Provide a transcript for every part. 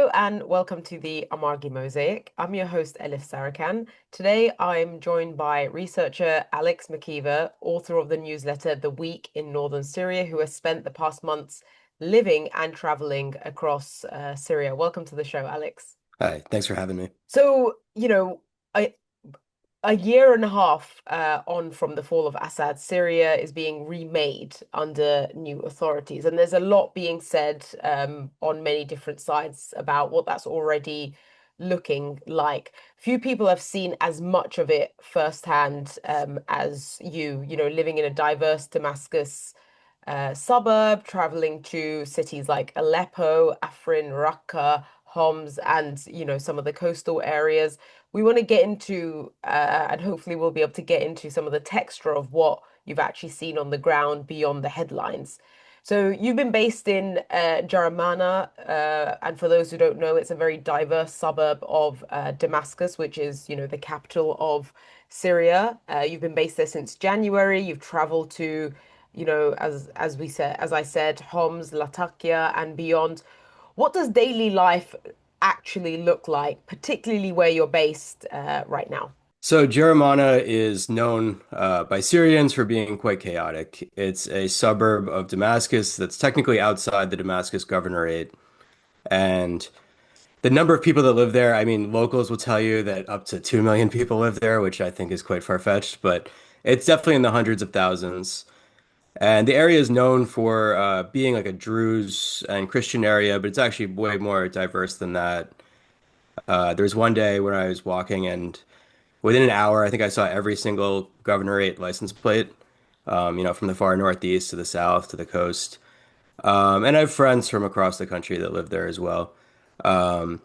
Hello and welcome to the Amargi Mosaic. I'm your host, Elif Sarakan. Today I'm joined by researcher Alex McKeever, author of the newsletter The Week in Northern Syria, who has spent the past months living and traveling across Syria. Welcome to the show, Alex. Hi, thanks for having me. So, I, a year and a half on from the fall of Assad, Syria is being remade under new authorities. And there's a lot being said on many different sides about what that's already looking like. Few people have seen as much of it firsthand as living in a diverse Damascus suburb, traveling to cities like Aleppo, Afrin, Raqqa, Homs, and some of the coastal areas. We want to get into, and hopefully we'll be able to get into some of the texture of what you've actually seen on the ground beyond the headlines. So you've been based in Jaramana, and for those who don't know, it's a very diverse suburb of Damascus, which is, the capital of Syria. You've been based there since January. You've traveled to, as I said, Homs, Latakia, and beyond. What does daily life actually look like, particularly where you're based right now? So, Jeramana is known by Syrians for being quite chaotic. It's a suburb of Damascus that's technically outside the Damascus governorate. And the number of people that live there, I mean, locals will tell you that up to 2 million people live there, which I think is quite far-fetched, but it's definitely in the hundreds of thousands. And the area is known for being like a Druze and Christian area, but it's actually way more diverse than that. There's one day when I was walking and within an hour, I think I saw every single governorate license plate, from the far northeast to the south to the coast. And I have friends from across the country that live there as well. Um,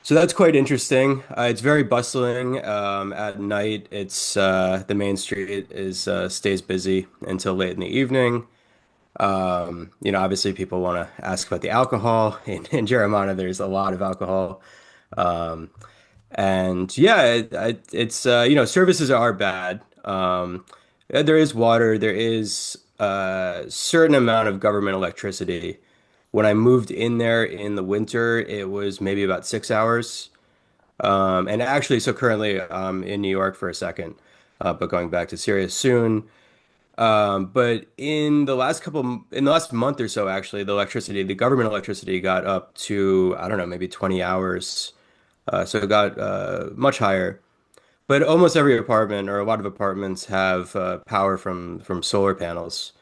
so that's quite interesting. It's very bustling. At night, it's the main street is stays busy until late in the evening. Obviously people want to ask about the alcohol. In Jeramana, there's a lot of alcohol. Um, and yeah, it's services are bad. There is water, there is a certain amount of government electricity. When I moved in there in the winter, it was maybe about 6 hours. And actually, so currently I'm in New York for a second, but going back to Syria soon. But in the last month or so, actually, the government electricity got up to, I don't know, maybe 20 hours. So it got much higher. But almost every apartment or a lot of apartments have power from solar panels.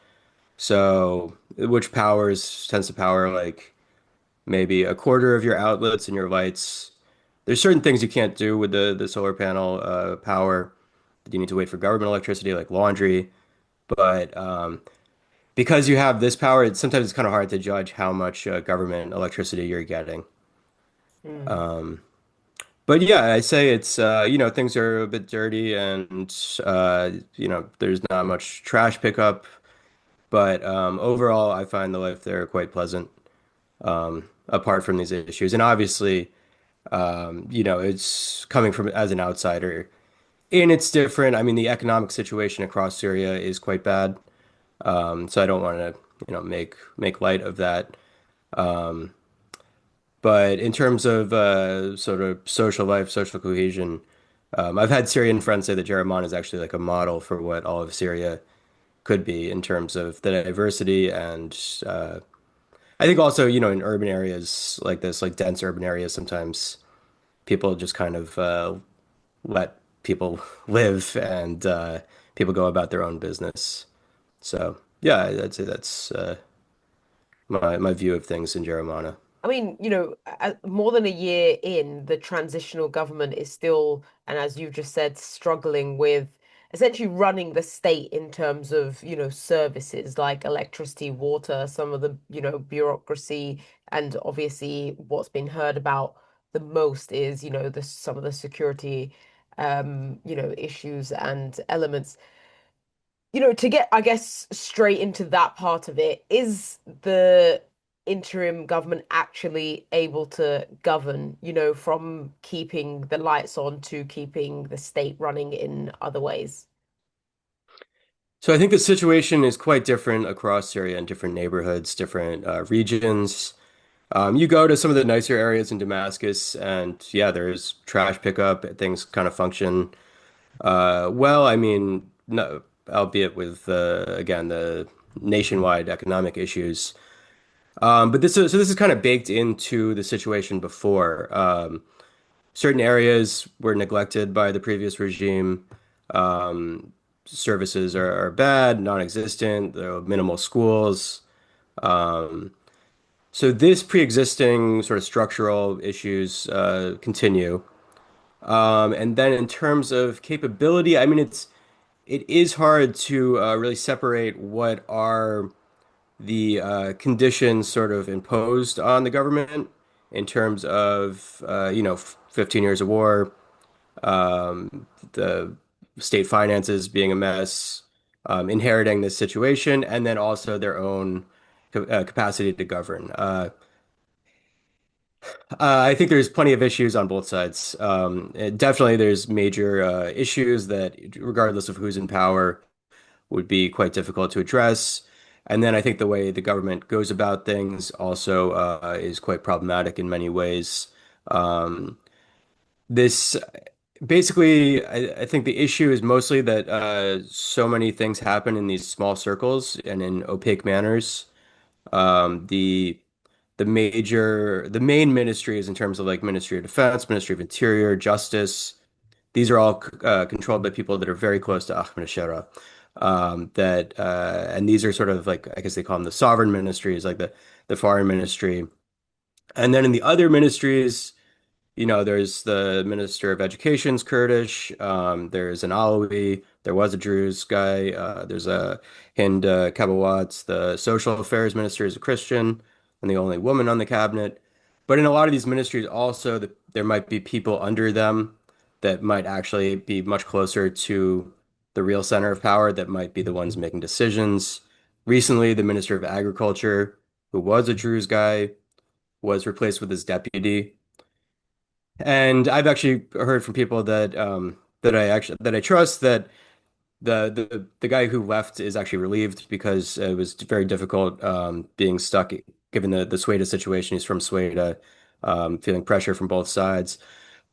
So which powers tends to power like maybe a quarter of your outlets and your lights. There's certain things you can't do with the solar panel power. You need to wait for government electricity, like laundry. But because you have this power, sometimes it's kind of hard to judge how much government electricity you're getting. Hmm. Um, But yeah, I say it's things are a bit dirty and there's not much trash pickup, but overall I find the life there quite pleasant apart from these issues. And obviously, it's coming from as an outsider and it's different. I mean, the economic situation across Syria is quite bad. So I don't want to, make light of that. Um, But in terms of sort of social life, social cohesion, I've had Syrian friends say that Jereman is actually like a model for what all of Syria could be in terms of the diversity. And I think also, in urban areas like this, like dense urban areas, sometimes people just kind of let people live and people go about their own business. So yeah, I'd say that's my view of things in Jereman. I mean, more than a year in, the transitional government is still, and as you just said, struggling with essentially running the state in terms of, services like electricity, water, some of the, bureaucracy, and obviously what's been heard about the most is, some of the security, issues and elements. To get, I guess, straight into that part of it, is the interim government actually able to govern, from keeping the lights on to keeping the state running in other ways? So I think the situation is quite different across Syria in different neighborhoods, different regions. You go to some of the nicer areas in Damascus, and yeah, there's trash pickup. Things kind of function well. I mean, no, albeit with again the nationwide economic issues. But this is kind of baked into the situation before. Certain areas were neglected by the previous regime. Um, Services are bad, non-existent. There are minimal schools. Um, so this pre-existing sort of structural issues continue. And then in terms of capability, I mean, it is hard to really separate what are the conditions sort of imposed on the government in terms of 15 years of war, the state finances being a mess, inheriting this situation, and then also their own capacity to govern. I think there's plenty of issues on both sides. Definitely, there's major issues that, regardless of who's in power, would be quite difficult to address. And then I think the way the government goes about things also is quite problematic in many ways. Um, this basically, I think the issue is mostly that so many things happen in these small circles and in opaque manners. The main ministries in terms of like Ministry of Defense, Ministry of Interior, Justice. These are all controlled by people that are very close to Ahmed and these are sort of like I guess they call them the sovereign ministries, like the foreign ministry. And then in the other ministries, there's the Minister of Education's Kurdish. There's an Alawi. There was a Druze guy. There's a Hind Kabawat. The Social Affairs Minister is a Christian and the only woman on the cabinet. But in a lot of these ministries, also, there might be people under them that might actually be much closer to the real center of power, that might be the ones making decisions. Recently, the Minister of Agriculture, who was a Druze guy, was replaced with his deputy. And I've actually heard from people that I trust that the guy who left is actually relieved because it was very difficult being stuck given the Sweda situation. He's from Sweda, feeling pressure from both sides.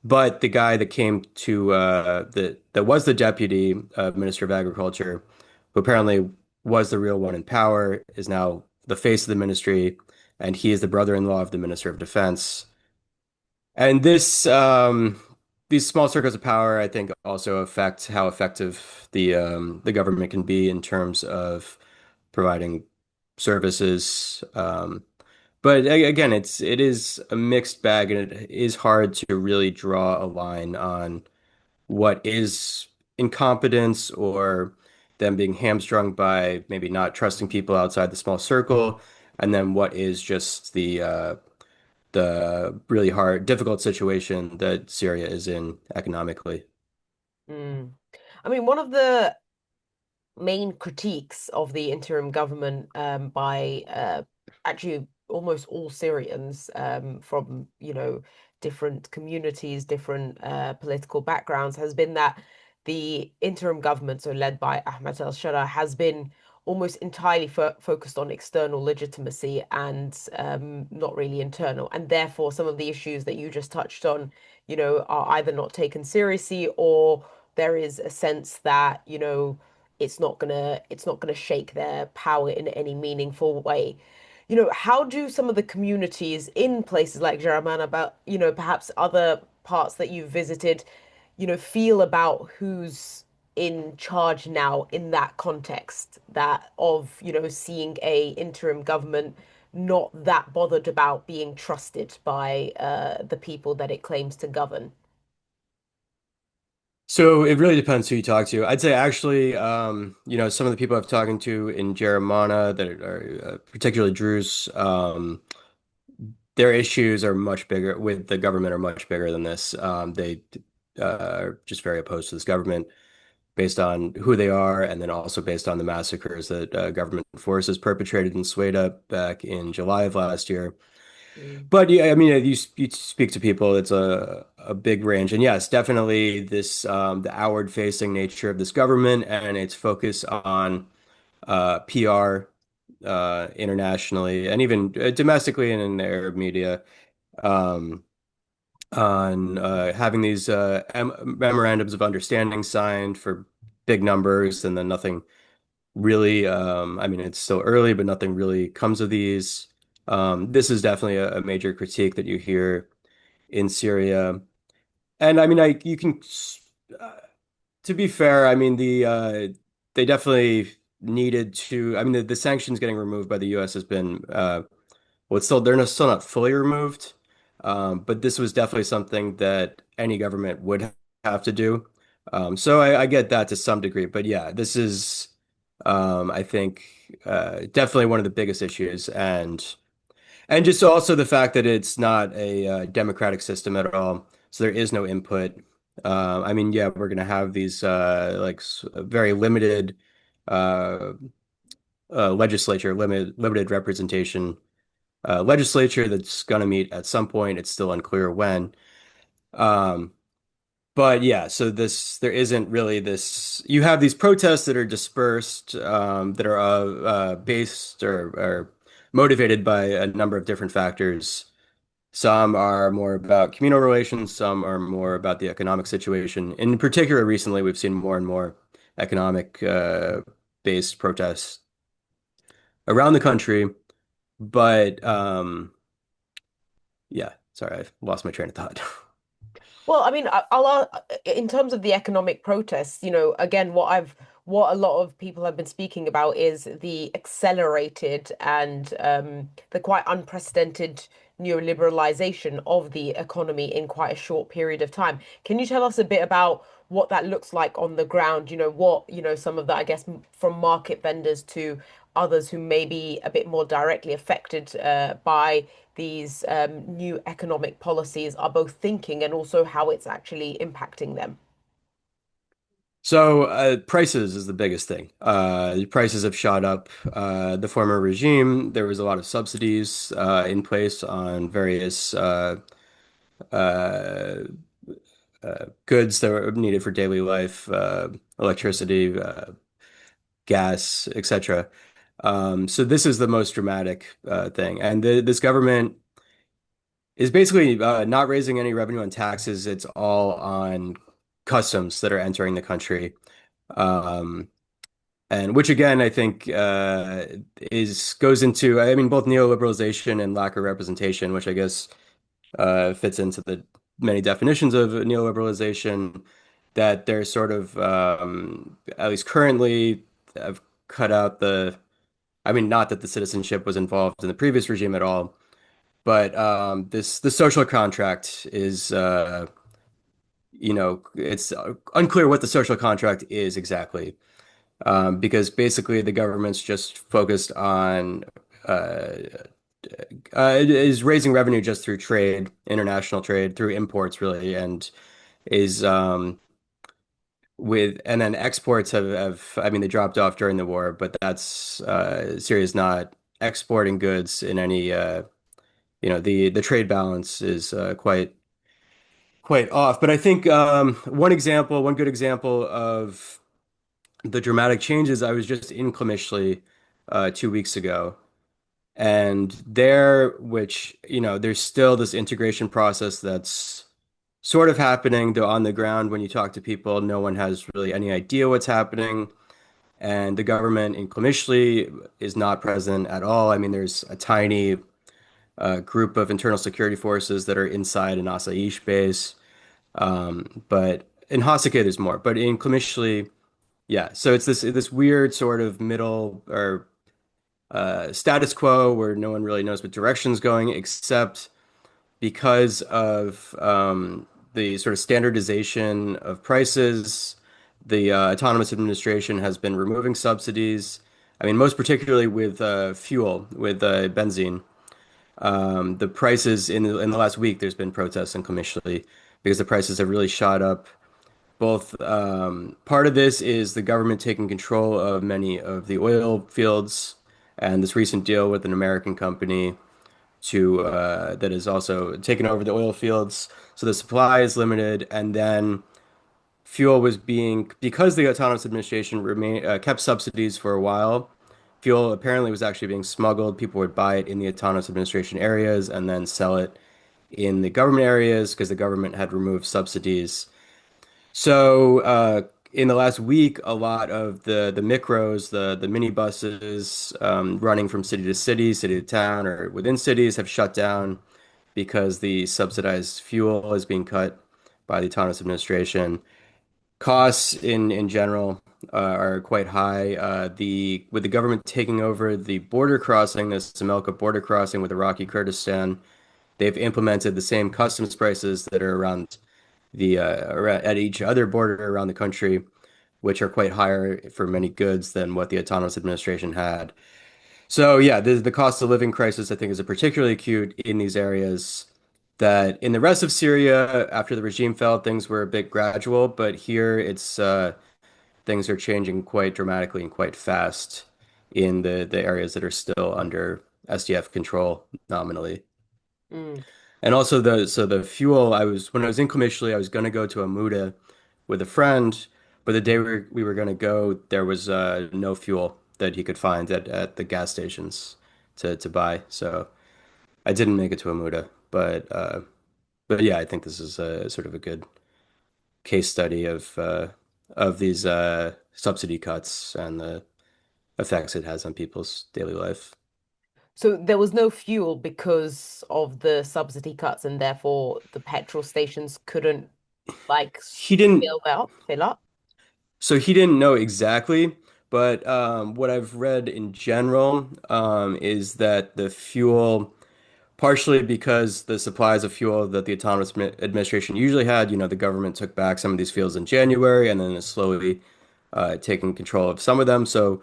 But the guy that came to that was the deputy Minister of Agriculture, who apparently was the real one in power, is now the face of the ministry, and he is the brother-in-law of the Minister of Defense. And these small circles of power, I think, also affect how effective the government can be in terms of providing services. But again, it is a mixed bag, and it is hard to really draw a line on what is incompetence or them being hamstrung by maybe not trusting people outside the small circle, and then what is just the really hard, difficult situation that Syria is in economically. Mm. I mean, one of the main critiques of the interim government by actually almost all Syrians from, different communities, different political backgrounds, has been that the interim government, so led by Ahmed al-Shara, has been almost entirely focused on external legitimacy and not really internal. And therefore, some of the issues that you just touched on, are either not taken seriously or there is a sense that, it's not gonna shake their power in any meaningful way. How do some of the communities in places like Jaramana, but perhaps other parts that you've visited, feel about who's in charge now in that context, that of, seeing a interim government not that bothered about being trusted by the people that it claims to govern? So it really depends who you talk to. I'd say actually, some of the people I've talked to in Jeramana that are particularly Druze, their issues are much bigger with the government are much bigger than this. They are just very opposed to this government based on who they are, and then also based on the massacres that government forces perpetrated in Sweda back in July of last year. Mm. But yeah, I mean, you speak to people, it's a big range, and yes, definitely this the outward facing nature of this government and its focus on PR internationally and even domestically and in the Arab media um, on having these memorandums of understanding signed for big numbers, and then nothing really. I mean, it's still early, but nothing really comes of these. This is definitely a major critique that you hear in Syria, and I mean, you can. Uh, to be fair, I mean they definitely needed to. I mean, the sanctions getting removed by the U.S. has been well, it's still still not fully removed, but this was definitely something that any government would have to do. So I get that to some degree, but yeah, this is I think definitely one of the biggest issues, and just also the fact that it's not a democratic system at all, so there is no input. I mean, yeah, we're gonna have these very limited uh, limited representation legislature that's going to meet at some point. It's still unclear when. Um, but yeah, so there isn't really this. You have these protests that are dispersed, that are based or motivated by a number of different factors. Some are more about communal relations, some are more about the economic situation. In particular, recently, we've seen more and more economic based protests around the country. But yeah, sorry, I've lost my train of thought. Well, I mean, in terms of the economic protests, again, what a lot of people have been speaking about is the accelerated and the quite unprecedented neoliberalization of the economy in quite a short period of time. Can you tell us a bit about what that looks like on the ground? Some of that, I guess, from market vendors to others who may be a bit more directly affected by these new economic policies are both thinking and also how it's actually impacting them. So prices is the biggest thing. Prices have shot up. The former regime, there was a lot of subsidies in place on various uh, goods that were needed for daily life, electricity, gas, etc. So this is the most dramatic thing, and this government is basically not raising any revenue on taxes. It's all on customs that are entering the country. Um, and which again, I think is goes into, I mean, both neoliberalization and lack of representation, which I guess fits into the many definitions of neoliberalization, that they're sort of at least currently have cut out I mean, not that the citizenship was involved in the previous regime at all, but the social contract is it's unclear what the social contract is exactly, because basically the government's just focused on uh, is raising revenue just through trade, international trade, through imports really, and is and then exports have I mean they dropped off during the war, but that's Syria's not exporting goods in any the trade balance is quite off. But I think one good example of the dramatic changes, I was just in Qamishli 2 weeks ago, and there, which there's still this integration process that's sort of happening, though on the ground when you talk to people, no one has really any idea what's happening. And the government in Qamishli is not present at all. I mean, there's a tiny group of internal security forces that are inside an Asaish base. But in Hasake there's more. But in Qamishli, yeah. So it's this weird sort of middle or status quo where no one really knows what direction's going, except because of the sort of standardization of prices. The autonomous administration has been removing subsidies. I mean, most particularly with fuel, with benzene. The prices in the last week, there's been protests in Qamishli because the prices have really shot up. Both part of this is the government taking control of many of the oil fields, and this recent deal with an American company to that has also taken over the oil fields. So the supply is limited, and then fuel was being because the autonomous administration kept subsidies for a while. Fuel apparently was actually being smuggled. People would buy it in the autonomous administration areas and then sell it in the government areas because the government had removed subsidies. So in the last week, a lot of the micros, the minibuses running from city to town, or within cities have shut down because the subsidized fuel is being cut by the autonomous administration. Costs in general are quite high. The with the government taking over the border crossing, the Samelka border crossing with Iraqi Kurdistan, they've implemented the same customs prices that are around at each other border around the country, which are quite higher for many goods than what the autonomous administration had. So yeah, the cost of living crisis I think is a particularly acute in these areas. That in the rest of Syria, after the regime fell, things were a bit gradual, but here it's things are changing quite dramatically and quite fast in the areas that are still under SDF control nominally. Mm. And also the fuel, I was when I was in Qamishli, I was gonna go to Amuda with a friend, but the day we were gonna go, there was no fuel that he could find at the gas stations to buy. So I didn't make it to Amuda, but yeah, I think this is a sort of a good case study of these subsidy cuts and the effects it has on people's daily life. So there was no fuel because of the subsidy cuts, and therefore the petrol stations couldn't like He didn't, fill up. so he didn't know exactly, but what I've read in general is that the fuel, partially because the supplies of fuel that the autonomous administration usually had, the government took back some of these fields in January and then is slowly taking control of some of them. So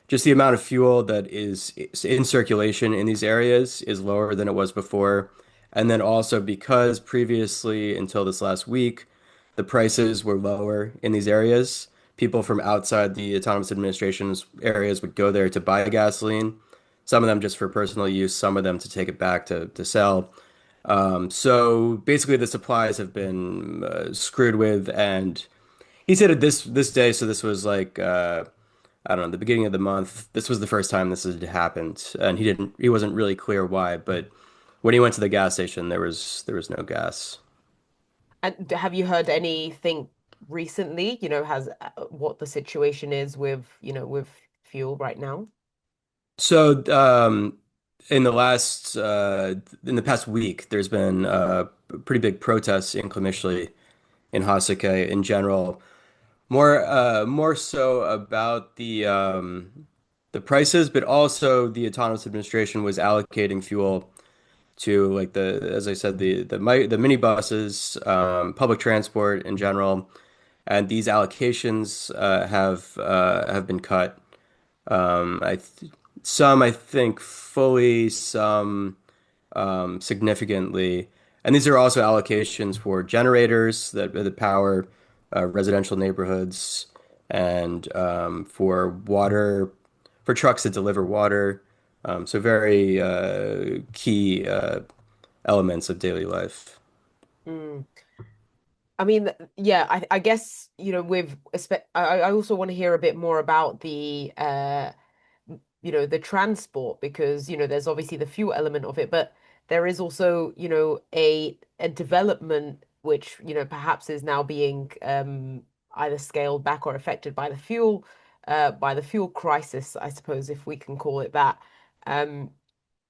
just the amount of fuel that is in circulation in these areas is lower than it was before. And then also because previously, until this last week, the prices were lower in these areas. People from outside the autonomous administration's areas would go there to buy gasoline, some of them just for personal use, some of them to take it back to sell. So basically, the supplies have been screwed with, and he said it this day. So this was like I don't know, the beginning of the month. This was the first time this had happened, and he wasn't really clear why. But when he went to the gas station, there was no gas. And have you heard anything recently, has what the situation is with, with fuel right now? So, in the past week, there's been pretty big protests in Qamishli, in Hasaka in general. More so about the prices, but also the autonomous administration was allocating fuel to like as I said, the minibuses, public transport in general, and these allocations have been cut. I th Some I think fully, some significantly, and these are also allocations for generators that power residential neighborhoods and for water for trucks that deliver water. So very key elements of daily life. Mm. I mean, yeah, I guess, I also want to hear a bit more about the the transport because, there's obviously the fuel element of it, but there is also, a development which, perhaps is now being either scaled back or affected by the fuel crisis, I suppose, if we can call it that. Um,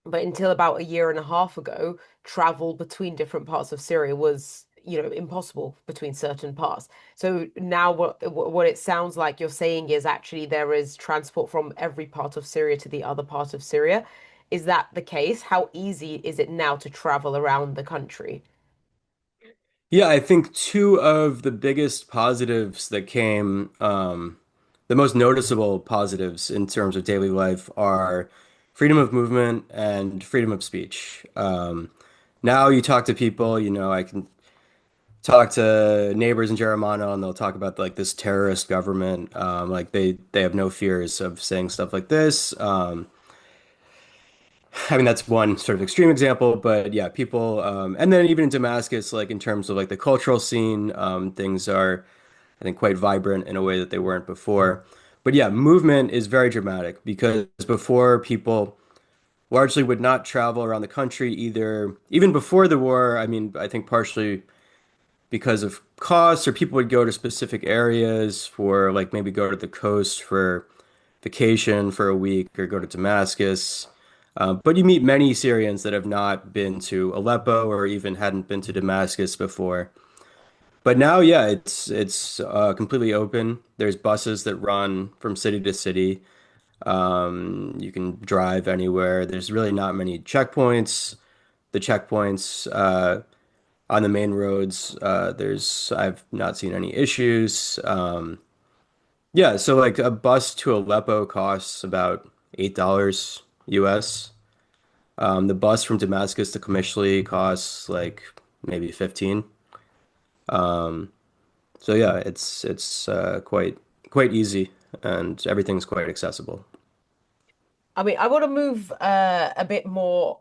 but until about a year and a half ago, travel between different parts of Syria was, impossible between certain parts. So now what it sounds like you're saying is actually there is transport from every part of Syria to the other part of Syria. Is that the case? How easy is it now to travel around the country? Yeah, I think two of the biggest positives that came, the most noticeable positives in terms of daily life are freedom of movement and freedom of speech. Now you talk to people, I can talk to neighbors in Jeremono and they'll talk about like this terrorist government. Like they have no fears of saying stuff like this. I mean, that's one sort of extreme example, but yeah, people, and then even in Damascus, like in terms of like the cultural scene, things are, I think, quite vibrant in a way that they weren't before. But yeah, movement is very dramatic because before people largely would not travel around the country either, even before the war. I mean, I think partially because of costs, or people would go to specific areas for like maybe go to the coast for vacation for a week or go to Damascus. But you meet many Syrians that have not been to Aleppo or even hadn't been to Damascus before. But now, yeah, it's completely open. There's buses that run from city to city. You can drive anywhere. There's really not many checkpoints. The checkpoints on the main roads, I've not seen any issues. Yeah, so like a bus to Aleppo costs about $8 US. The bus from Damascus to Qamishli costs like maybe 15. Um, so yeah, it's quite easy and everything's quite accessible. I mean, I want to move a bit more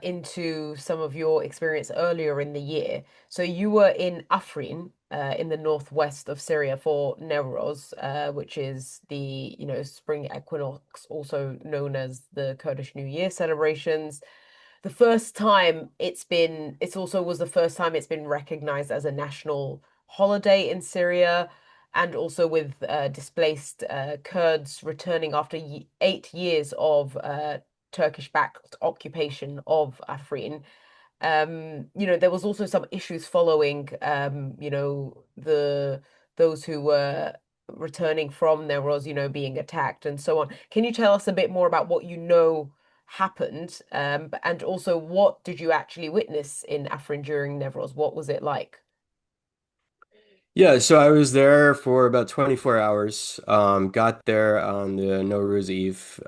into some of your experience earlier in the year. So you were in Afrin, in the northwest of Syria for Newroz, which is the, spring equinox, also known as the Kurdish New Year celebrations. The first time it's also was the first time it's been recognized as a national holiday in Syria, and also with displaced Kurds returning after 8 years of Turkish-backed occupation of Afrin. There was also some issues following, the those who were returning from there was, being attacked and so on. Can you tell us a bit more about what you know happened, and also what did you actually witness in Afrin during Nevros? What was it like? Yeah, so I was there for about 24 hours. Got there on the Nowruz Eve.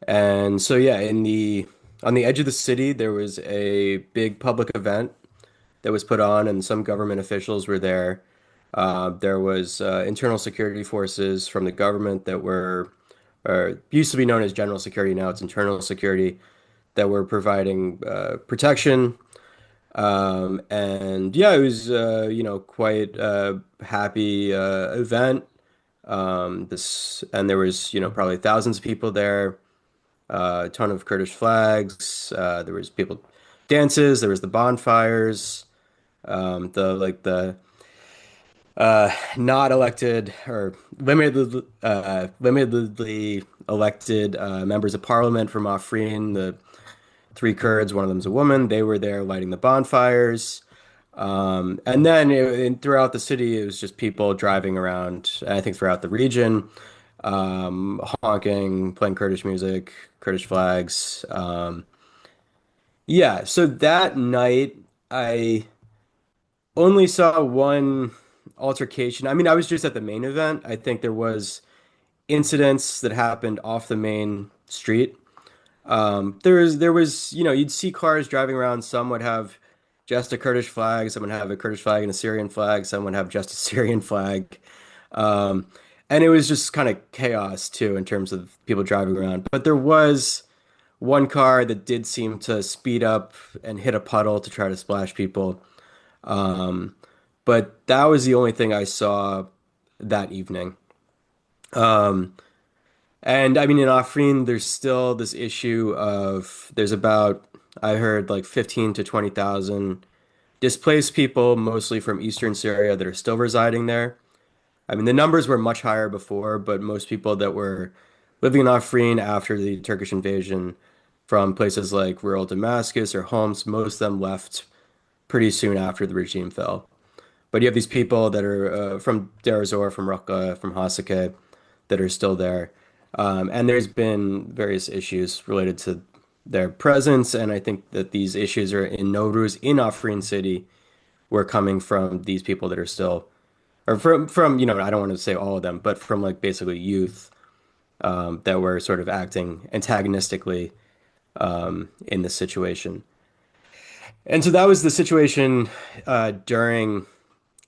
And so yeah, in the on the edge of the city, there was a big public event that was put on, and some government officials were there. There was internal security forces from the government that were, or used to be known as general security, now it's internal security, that were providing protection. And yeah, it was quite a happy event. This and there was probably thousands of people there, a ton of Kurdish flags. There was people dances. There was the bonfires. Not elected or limitedly elected members of parliament from Afrin, the three Kurds, one of them's a woman. They were there lighting the bonfires. And then throughout the city, it was just people driving around, I think throughout the region, honking, playing Kurdish music, Kurdish flags. Yeah, so that night, I only saw one altercation. I mean, I was just at the main event. I think there was incidents that happened off the main street. There was, you'd see cars driving around. Some would have just a Kurdish flag, some would have a Kurdish flag and a Syrian flag, some would have just a Syrian flag. Um, and it was just kind of chaos too in terms of people driving around. But there was one car that did seem to speed up and hit a puddle to try to splash people. Um, but that was the only thing I saw that evening. Um, and I mean, in Afrin, there's still this issue of there's about, I heard like 15 to 20,000 displaced people, mostly from Eastern Syria, that are still residing there. I mean, the numbers were much higher before, but most people that were living in Afrin after the Turkish invasion from places like rural Damascus or Homs, most of them left pretty soon after the regime fell. But you have these people that are from Deir ez-Zor, from Raqqa, from Hasakeh, that are still there. And there's been various issues related to their presence, and I think that these issues are in Nowruz, in Afrin city, were coming from these people that are still, or from I don't want to say all of them, but from like basically youth that were sort of acting antagonistically in this situation. And so that was the situation during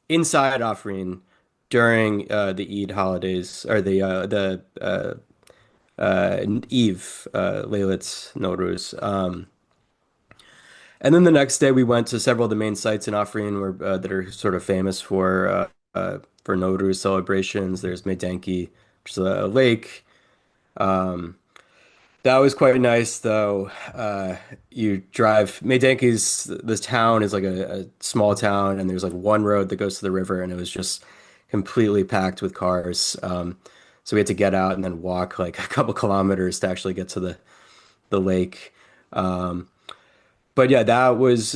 inside Afrin during the Eid holidays or the Eve, Laylat's Nowruz. And then the next day we went to several of the main sites in Afrin that are sort of famous for Nowruz celebrations. There's Meydanki, which is a lake. Um, that was quite nice, though. You drive Meydanki's this town is like a small town, and there's like one road that goes to the river, and it was just completely packed with cars. So we had to get out and then walk like a couple kilometers to actually get to the lake. Um, but yeah, that was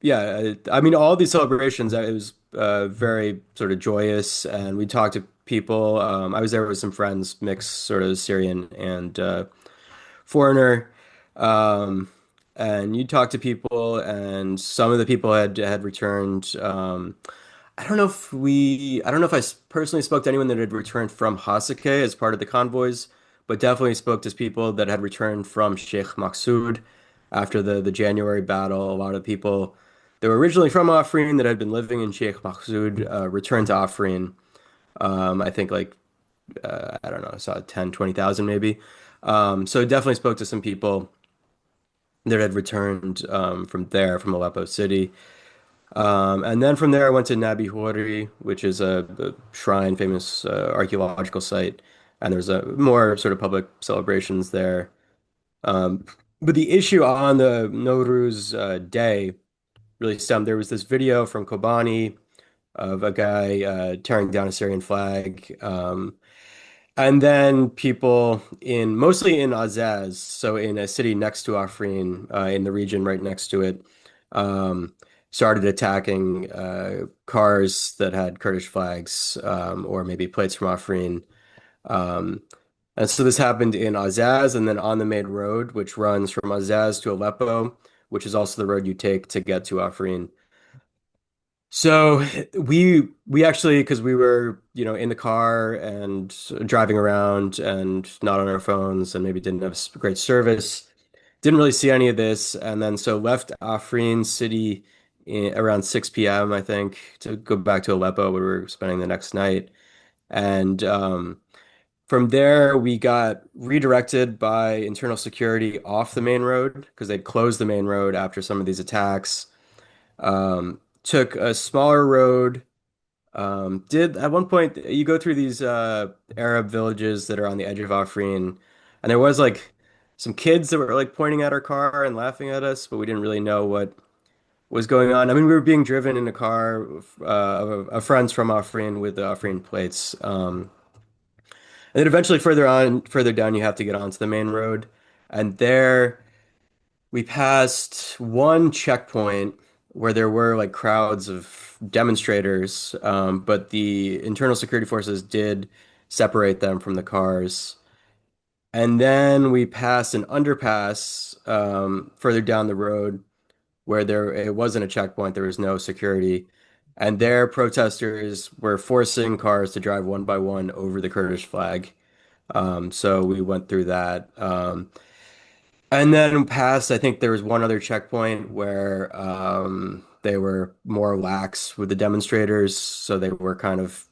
yeah. I mean, all these celebrations, it was very sort of joyous, and we talked to people. I was there with some friends, mixed sort of Syrian and foreigner. Um, and you talk to people, and some of the people had returned. I don't know if personally spoke to anyone that had returned from Hasake as part of the convoys, but definitely spoke to people that had returned from Sheikh Maksud after the January battle. A lot of people that were originally from Afrin that had been living in Sheikh Maksud returned to Afrin. I think like I don't know, I saw 10, 20,000 maybe. So definitely spoke to some people that had returned from there, from Aleppo City. And then from there, I went to Nabi Hori, which is a shrine, famous archaeological site. And there's a more sort of public celebrations there. Um, but the issue on the Nowruz day really stemmed. There was this video from Kobani of a guy tearing down a Syrian flag. And then people mostly in Azaz, so in a city next to Afrin, in the region right next to it, um, started attacking cars that had Kurdish flags or maybe plates from Afrin. Um, and so this happened in Azaz and then on the main road, which runs from Azaz to Aleppo, which is also the road you take to get to Afrin. So we actually because we were in the car and driving around and not on our phones and maybe didn't have great service, didn't really see any of this, and then so left Afrin city around 6 p.m. I think to go back to Aleppo where we were spending the next night, and from there we got redirected by internal security off the main road because they'd closed the main road after some of these attacks. Took a smaller road. Did at one point you go through these Arab villages that are on the edge of Afrin, and there was like some kids that were like pointing at our car and laughing at us, but we didn't really know what was going on. I mean, we were being driven in a car of friends from Afrin with the Afrin plates. And then eventually further down, you have to get onto the main road, and there. We passed one checkpoint where there were like crowds of demonstrators, but the internal security forces did separate them from the cars. And then we passed an underpass further down the road where it wasn't a checkpoint, there was no security. And there, protesters were forcing cars to drive one by one over the Kurdish flag. So we went through that. And then past, I think there was one other checkpoint where they were more lax with the demonstrators, so they were kind of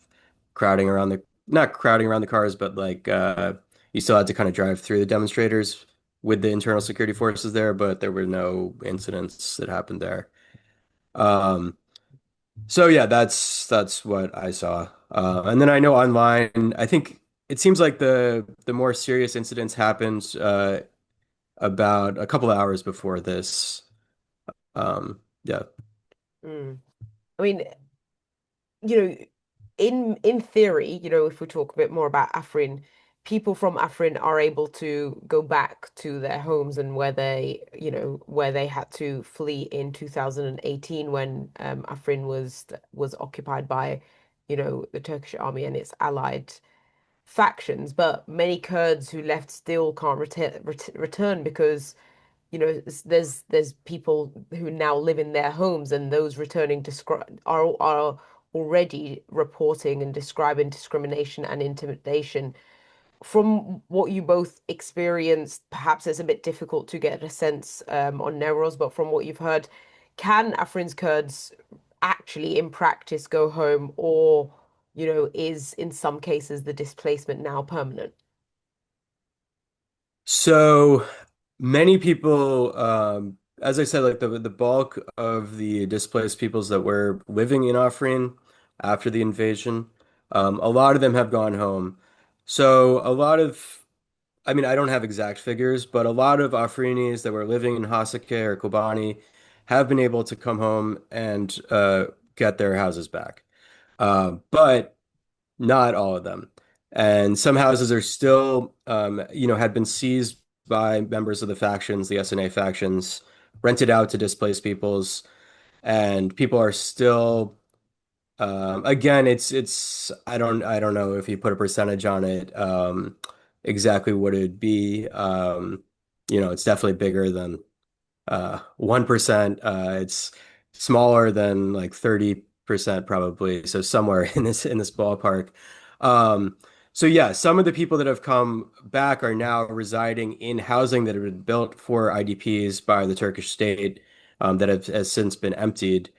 crowding around not crowding around the cars, but like you still had to kind of drive through the demonstrators with the internal security forces there, but there were no incidents that happened there. Um, so yeah, that's what I saw. And then I know online, I think it seems like the more serious incidents happened about a couple of hours before this. Yeah. Mm. I mean, you know, in theory, if we talk a bit more about Afrin, people from Afrin are able to go back to their homes and where they had to flee in 2018 when Afrin was occupied by, the Turkish army and its allied factions. But many Kurds who left still can't return because there's people who now live in their homes, and those returning are already reporting and describing discrimination and intimidation. From what you both experienced, perhaps it's a bit difficult to get a sense on Nevros, but from what you've heard, can Afrin's Kurds actually, in practice, go home, or is in some cases the displacement now permanent? So many people, as I said, like the bulk of the displaced peoples that were living in Afrin, after the invasion. A lot of them have gone home. So a lot of, I mean, I don't have exact figures, but a lot of Afrinis that were living in Hasake or Kobani have been able to come home and get their houses back. But not all of them. And some houses are still, had been seized by members of the factions, the SNA factions, rented out to displaced peoples, and people are still. Again, I don't know if you put a percentage on it, exactly what it'd be. It's definitely bigger than 1%. It's smaller than like 30% probably. So somewhere in this ballpark. Um, so yeah, some of the people that have come back are now residing in housing that have been built for IDPs by the Turkish state, that has since been emptied.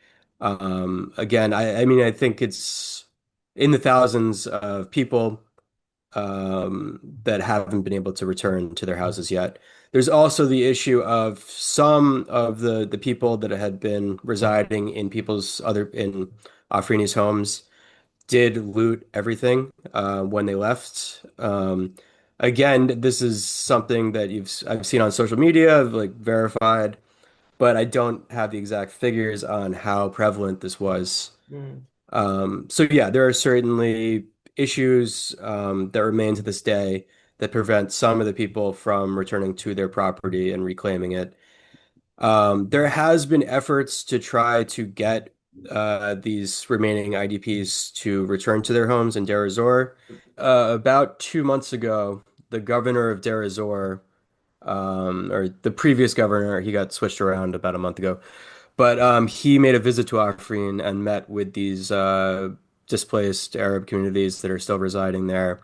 Again, I mean, I think it's in the thousands of people that haven't been able to return to their houses yet. There's also the issue of some of the people that had been residing in Afrini's homes did loot everything when they left. Again, this is something that I've seen on social media, like verified, but I don't have the exact figures on how prevalent this was. Mm, So yeah, there are certainly issues that remain to this day that prevent some of the people from returning to their property and reclaiming it. There has been efforts to try to get these remaining IDPs to return to their homes in Deir ez-Zor. About 2 months ago, the governor of Deir ez-Zor, or the previous governor, he got switched around about a month ago. But he made a visit to Afrin and met with these displaced Arab communities that are still residing there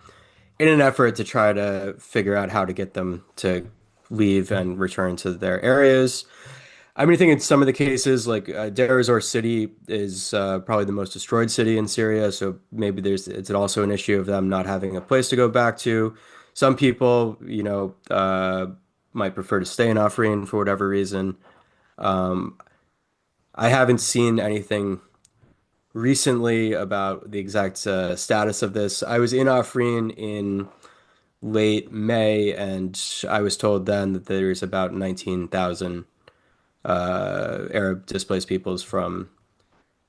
in an effort to try to figure out how to get them to leave and return to their areas. I mean, I think in some of the cases, like Deir ez-Zor city is probably the most destroyed city in Syria, so maybe it's also an issue of them not having a place to go back to. Some people, might prefer to stay in Afrin for whatever reason. Um, I haven't seen anything recently about the exact status of this. I was in Afrin in late May, and I was told then that there's about 19,000 Arab displaced peoples from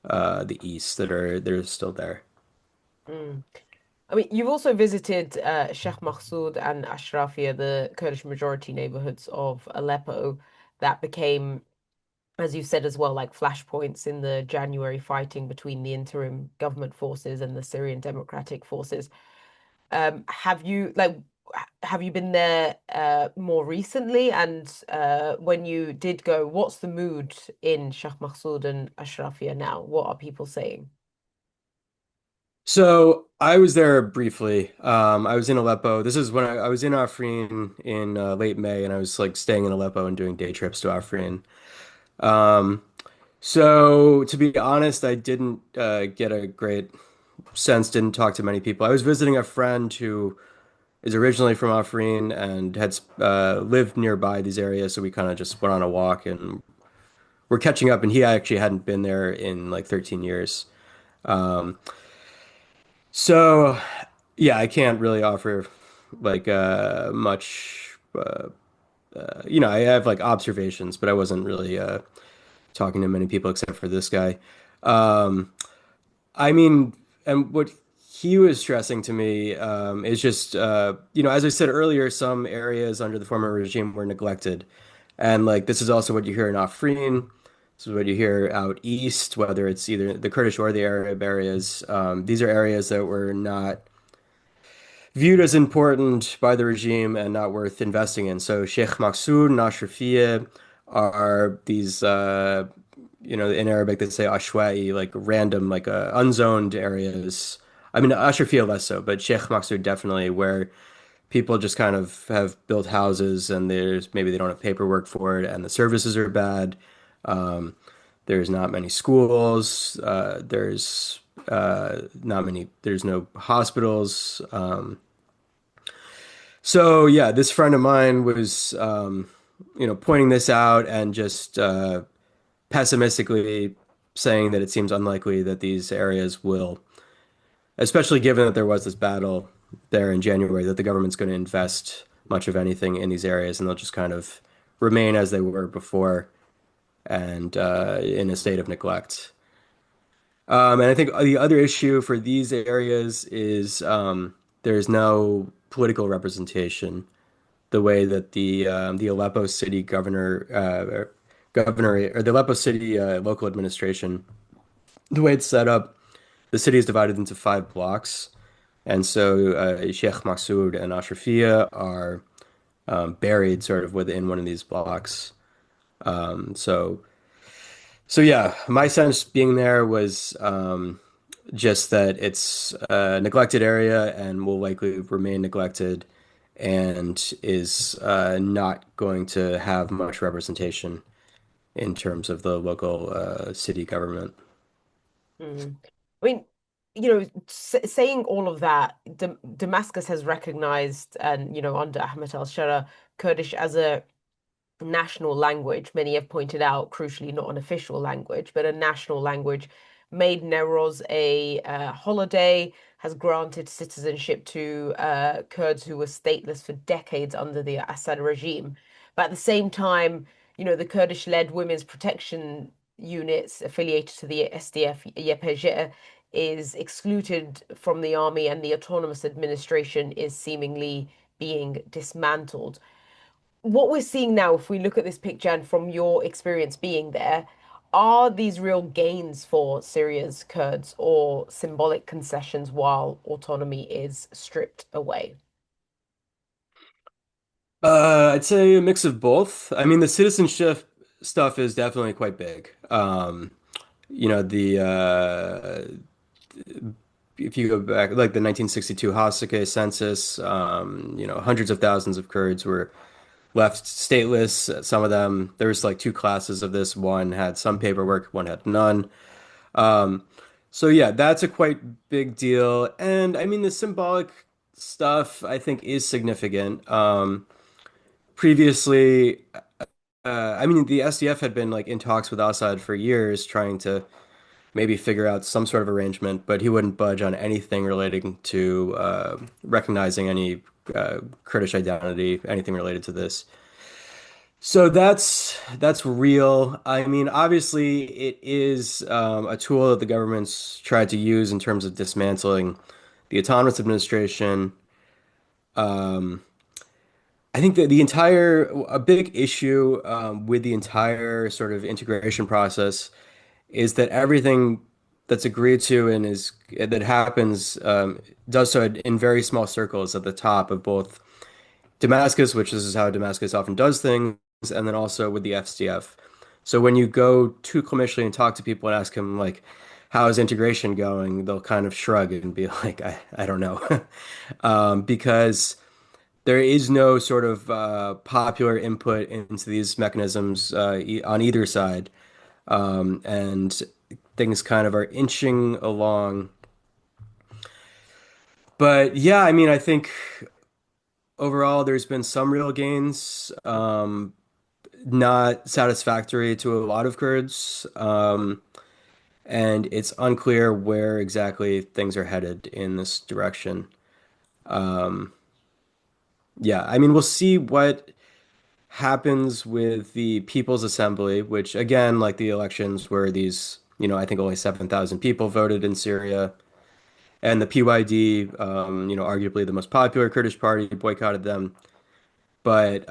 the east that are still there. mm. I mean, you've also visited Sheikh Mahsud and Ashrafia, the Kurdish majority neighborhoods of Aleppo that became, as you said as well, like flashpoints in the January fighting between the interim government forces and the Syrian Democratic Forces. Have you been there more recently? And when you did go, what's the mood in Sheikh Mahsud and Ashrafia now? What are people saying? So I was there briefly. I was in Aleppo. This is when I was in Afrin in late May, and I was like staying in Aleppo and doing day trips to Afrin. Um, so to be honest, I didn't get a great sense, didn't talk to many people. I was visiting a friend who is originally from Afrin and had lived nearby these areas, so we kind of just went on a walk and we're catching up. And he actually hadn't been there in like 13 years. Um, so yeah, I can't really offer like much. I have like observations, but I wasn't really talking to many people except for this guy. Um, I mean, and what he was stressing to me is just, as I said earlier, some areas under the former regime were neglected. And like this is also what you hear in Afrin. This is what you hear out east, whether it's either the Kurdish or the Arab areas. These are areas that were not viewed as important by the regime and not worth investing in. So Sheikh Maksud and Ashrafiyeh are these, in Arabic they say ashwa'i, like random, like unzoned areas. I mean, Ashrafiyeh less so, but Sheikh Maksud definitely, where people just kind of have built houses and maybe they don't have paperwork for it and the services are bad. Um, there's not many schools. There's no hospitals. So yeah, this friend of mine was, pointing this out and just pessimistically saying that it seems unlikely that these areas will especially given that there was this battle there in January, that the government's going to invest much of anything in these areas, and they'll just kind of remain as they were before and in a state of neglect. And I think the other issue for these areas is there's no political representation. The way that the Aleppo city governor or the Aleppo city local administration, the way it's set up, the city is divided into 5 blocks, and so Sheikh Massoud and Ashrafia are buried sort of within one of these blocks. So yeah, my sense being there was just that it's a neglected area and will likely remain neglected and is not going to have much representation in terms of the local city government. Mm. I mean, saying all of that, Damascus has recognized, and under Ahmed al-Shara, Kurdish as a national language. Many have pointed out, crucially, not an official language, but a national language. Made Newroz a holiday, has granted citizenship to Kurds who were stateless for decades under the Assad regime. But at the same time, the Kurdish-led women's protection units affiliated to the SDF, YPG, is excluded from the army, and the autonomous administration is seemingly being dismantled. What we're seeing now, if we look at this picture and from your experience being there, are these real gains for Syria's Kurds or symbolic concessions while autonomy is stripped away? I'd say a mix of both. I mean, the citizenship stuff is definitely quite big. The if you go back, like the 1962 Hasake census, hundreds of thousands of Kurds were left stateless. Some of them, there was like two classes of this. One had some paperwork, one had none. Um, so yeah, that's a quite big deal. And I mean, the symbolic stuff I think is significant. Previously, I mean, the SDF had been like in talks with Assad for years, trying to maybe figure out some sort of arrangement, but he wouldn't budge on anything relating to recognizing any Kurdish identity, anything related to this. So that's real. I mean, obviously, it is a tool that the government's tried to use in terms of dismantling the autonomous administration. Um, I think that a big issue with the entire sort of integration process is that everything that's agreed to and is that happens does so in very small circles at the top of both Damascus, which is how Damascus often does things, and then also with the FCF. So when you go to Qamishli and talk to people and ask them like, how is integration going? They'll kind of shrug and be like, I don't know. Because there is no sort of popular input into these mechanisms on either side. And things kind of are inching along. But yeah, I mean, I think overall there's been some real gains, not satisfactory to a lot of Kurds. And it's unclear where exactly things are headed in this direction. Um, yeah, I mean, we'll see what happens with the People's Assembly, which again, like the elections where these, I think only 7,000 people voted in Syria. And the PYD, arguably the most popular Kurdish party, boycotted them. But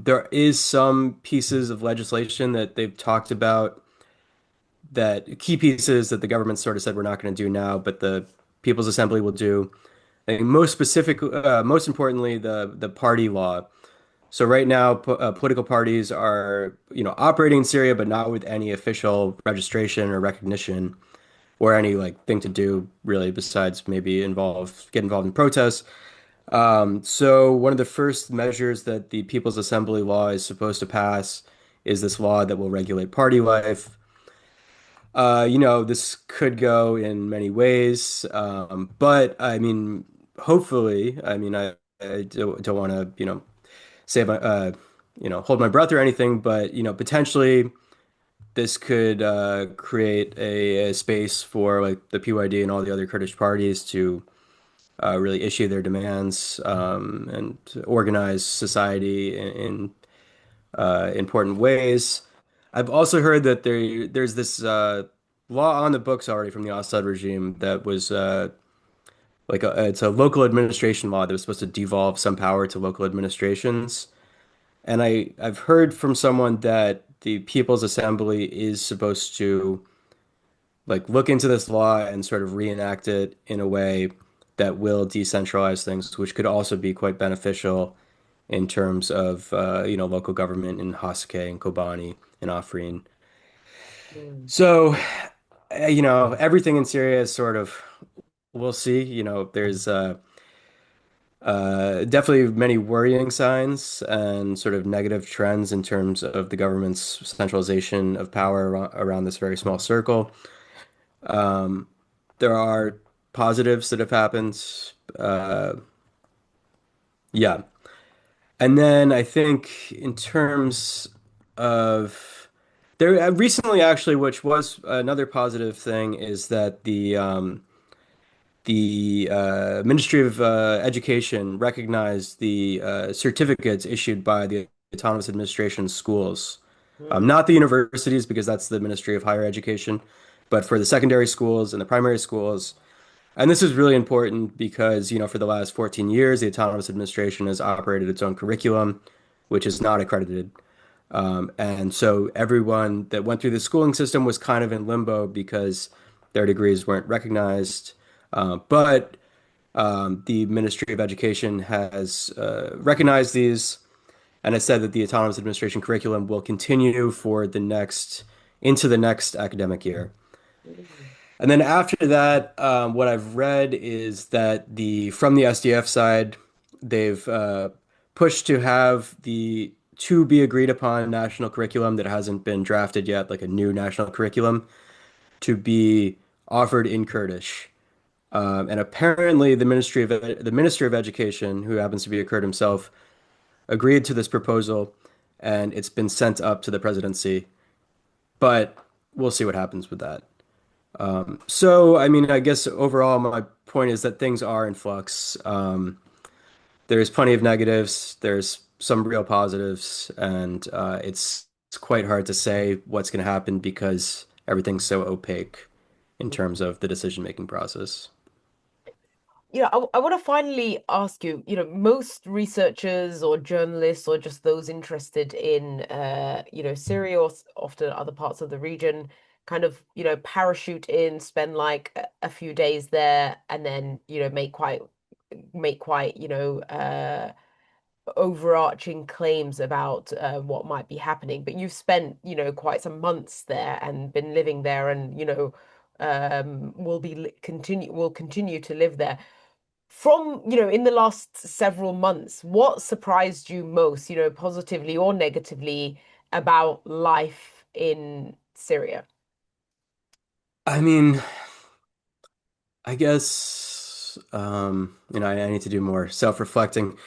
there is some pieces of legislation that they've talked about, that key pieces that the government sort of said we're not going to do now, but the People's Assembly will do. And most importantly, the party law. So right now, political parties are, operating in Syria, but not with any official registration or recognition or any like thing to do really besides maybe get involved in protests. So one of the first measures that the People's Assembly law is supposed to pass is this law that will regulate party life. This could go in many ways, but I mean, hopefully, I mean, I don't want to, say my, hold my breath or anything, but potentially this could create a space for like the PYD and all the other Kurdish parties to really issue their demands and organize society in important ways. I've also heard that there's this law on the books already from the Assad regime that was it's a local administration law that was supposed to devolve some power to local administrations. And I've heard from someone that the People's Assembly is supposed to like look into this law and sort of reenact it in a way that will decentralize things, which could also be quite beneficial in terms of local government in Hasake and Kobani and Afrin. Mm. So everything in Syria is sort of we'll see. There's definitely many worrying signs and sort of negative trends in terms of the government's centralization of power around this very small circle. Um, there are positives that have happened. Uh, yeah. And then I think in terms of there recently actually, which was another positive thing, is that the Ministry of Education recognized the certificates issued by the Autonomous Administration schools, Mm. not the universities because that's the Ministry of Higher Education, but for the secondary schools and the primary schools. And this is really important because, for the last 14 years, the Autonomous Administration has operated its own curriculum, which is not accredited. And so everyone that went through the schooling system was kind of in limbo because their degrees weren't recognized. But the Ministry of Education has recognized these and has said that the Autonomous Administration curriculum will continue for into the next academic year. Mm. And then after that, what I've read is that from the SDF side, they've pushed to have the to be agreed upon national curriculum that hasn't been drafted yet, like a new national curriculum, to be offered in Kurdish. And apparently, the Minister of Education, who happens to be a Kurd himself, agreed to this proposal, and it's been sent up to the presidency. But we'll see what happens with that. So, I mean, I guess overall, my point is that things are in flux. There's plenty of negatives. There's some real positives, and it's quite hard to say what's going to happen because everything's so opaque in terms of the decision-making process. I want to finally ask you, most researchers or journalists or just those interested in, Syria or often other parts of the region kind of, parachute in, spend like a few days there and then, make quite, overarching claims about what might be happening. But you've spent, quite some months there and been living there and, will continue to live there. From, in the last several months, what surprised you most, positively or negatively about life in Syria? I mean, I guess I need to do more self-reflecting.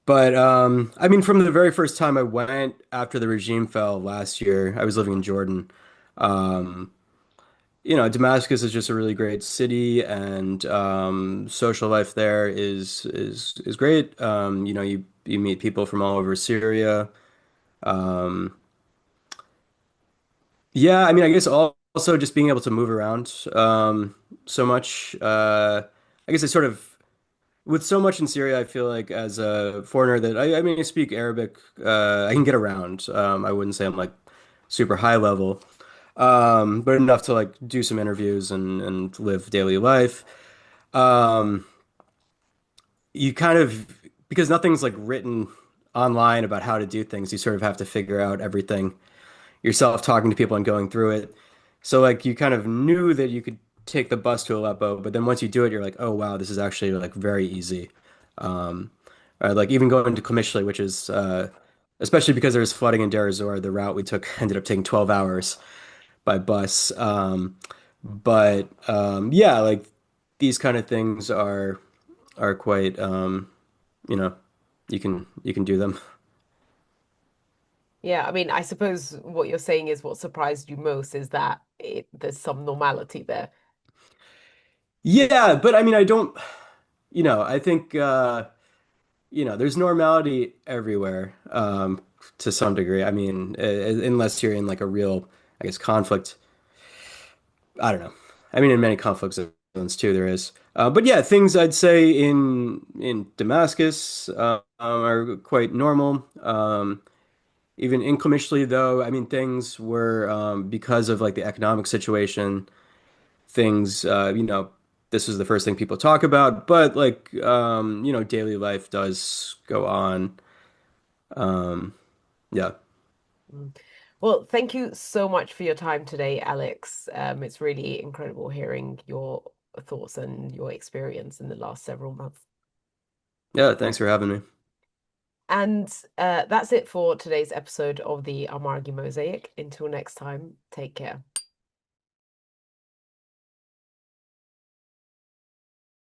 But I mean, from the very first time I went after the regime fell last year, I was living in Jordan. Um, Damascus is just a really great city, and social life there is great. You meet people from all over Syria. Um, yeah, I mean, I guess also just being able to move around so much. I guess I sort of with so much in Syria, I feel like as a foreigner that I mean, I speak Arabic. I can get around. I wouldn't say I'm like super high level, but enough to like do some interviews and live daily life. Um, you kind of because nothing's like written online about how to do things, you sort of have to figure out everything yourself, talking to people and going through it. So like you kind of knew that you could take the bus to Aleppo, but then once you do it, you're like, oh wow, this is actually like very easy. Um, or like even going to Qamishli, which is especially because there was flooding in Deir ez-Zor, the route we took ended up taking 12 hours by bus. But yeah, like these kind of things are quite you know, you can do them. Yeah, I mean, I suppose what you're saying is what surprised you most is that there's some normality there. Yeah, but I mean, I don't, I think there's normality everywhere, to some degree. I mean, unless you're in like a real, I guess, conflict. I don't know. I mean, in many conflict zones too, there is. But yeah, things I'd say in Damascus are quite normal. Even incrementally, though, I mean, things were because of like the economic situation, things, this is the first thing people talk about, but like, daily life does go on. Um, yeah. Mm. Well, thank you so much for your time today, Alex. It's really incredible hearing your thoughts and your experience in the last several months. Yeah, thanks for having me. And that's it for today's episode of the Amargi Mosaic. Until next time, take care.